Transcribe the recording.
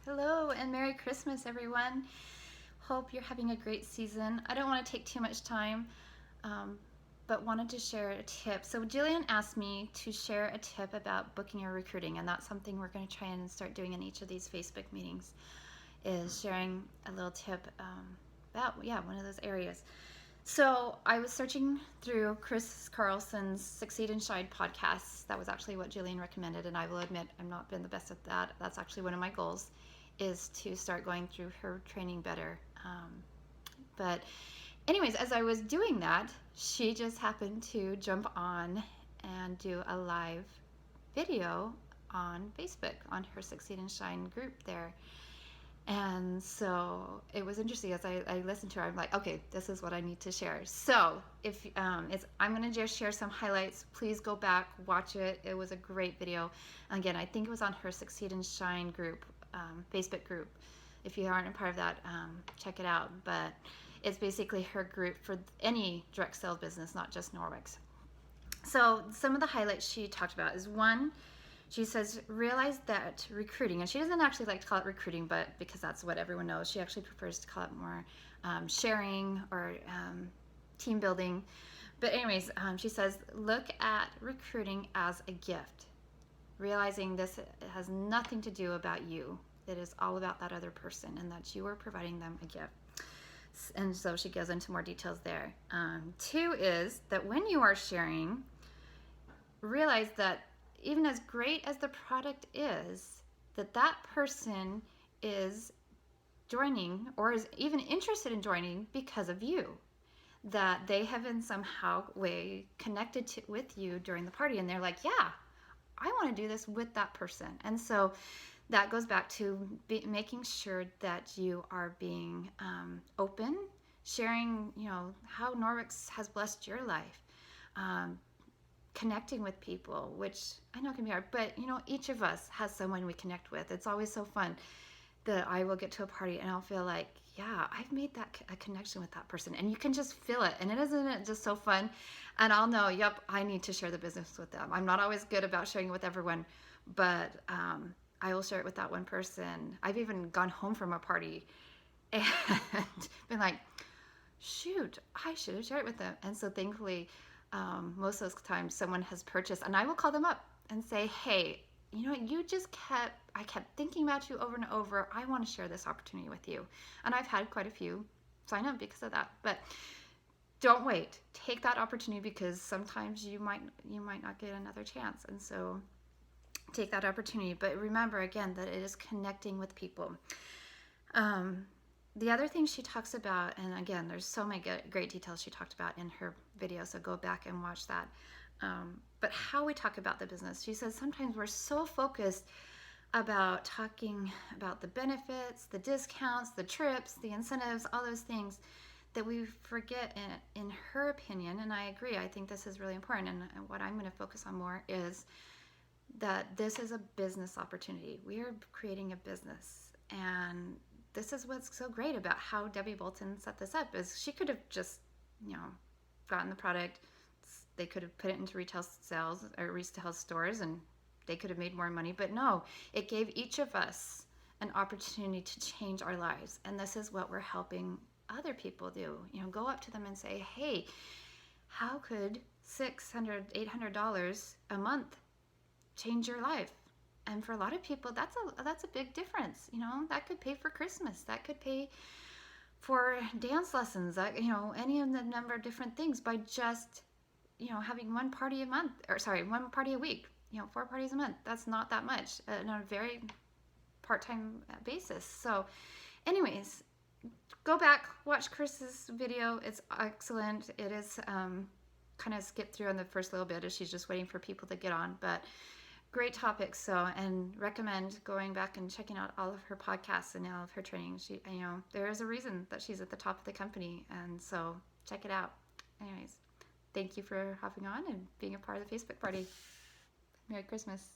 Hello and Merry Christmas, everyone. Hope you're having a great season. I don't want to take too much time, but wanted to share a tip. So Jillian asked me to share a tip about booking or recruiting, and that's something we're going to try and start doing in each of these Facebook meetings, is sharing a little tip about, one of those areas. So I was searching through Chris Carlson's Succeed and Shine podcast. That was actually what Jillian recommended, and I will admit I've not been the best at that. That's actually one of my goals, is to start going through her training better. But anyways, as I was doing that, she just happened to jump on and do a live video on Facebook on her Succeed and Shine group there. And so it was interesting as I listened to her. I'm like, okay, this is what I need to share. So if I'm going to just share some highlights. Please go back, watch it. It was a great video. Again, I think it was on her Succeed and Shine group, Facebook group. If you aren't a part of that, check it out. But it's basically her group for any direct sales business, not just Norwex. So some of the highlights she talked about is one, she says, realize that recruiting, and she doesn't actually like to call it recruiting, but because that's what everyone knows, she actually prefers to call it more sharing or team building. But anyways, she says, look at recruiting as a gift, realizing this has nothing to do about you. It is all about that other person and that you are providing them a gift. And so she goes into more details there. Two is that when you are sharing, realize that even as great as the product is, that person is joining or is even interested in joining because of you, that they have in somehow way connected with you during the party, and they're like, yeah, I want to do this with that person. And so that goes back to making sure that you are being open, sharing, how Norwex has blessed your life, connecting with people, which I know can be hard, but each of us has someone we connect with. It's always so fun that I will get to a party and I'll feel like, yeah, I've made a connection with that person, and you can just feel it. And isn't it just so fun? And I'll know, yep, I need to share the business with them. I'm not always good about sharing it with everyone, but I will share it with that one person. I've even gone home from a party and been like, shoot, I should have shared it with them. And so thankfully, most of those times someone has purchased, and I will call them up and say, hey, I kept thinking about you over and over. I want to share this opportunity with you. And I've had quite a few sign up because of that. But don't wait. Take that opportunity, because sometimes you might not get another chance. And so take that opportunity. But remember, again, that it is connecting with people. The other thing she talks about, and again, there's so many great details she talked about in her video, so go back and watch that. But how we talk about the business. She says sometimes we're so focused about talking about the benefits, the discounts, the trips, the incentives, all those things, that we forget, in her opinion, and I agree, I think this is really important, and what I'm going to focus on more is that this is a business opportunity. We are creating a business, and this is what's so great about how Debbie Bolton set this up, is she could have just, gotten the product, they could have put it into retail sales or retail stores, and they could have made more money. But no, it gave each of us an opportunity to change our lives. And this is what we're helping other people do. Go up to them and say, hey, how could $600, $800 a month change your life? And for a lot of people, that's a big difference. That could pay for Christmas. That could pay for dance lessons. Any of the number of different things by just, having one party a week. 4 parties a month. That's not that much on a very part-time basis. So, anyways, go back, watch Chris's video. It's excellent. It is kind of skipped through on the first little bit as she's just waiting for people to get on, but great topic. So, and recommend going back and checking out all of her podcasts and all of her training. She, there is a reason that she's at the top of the company, and so check it out. Anyways, thank you for hopping on and being a part of the Facebook party. Merry Christmas.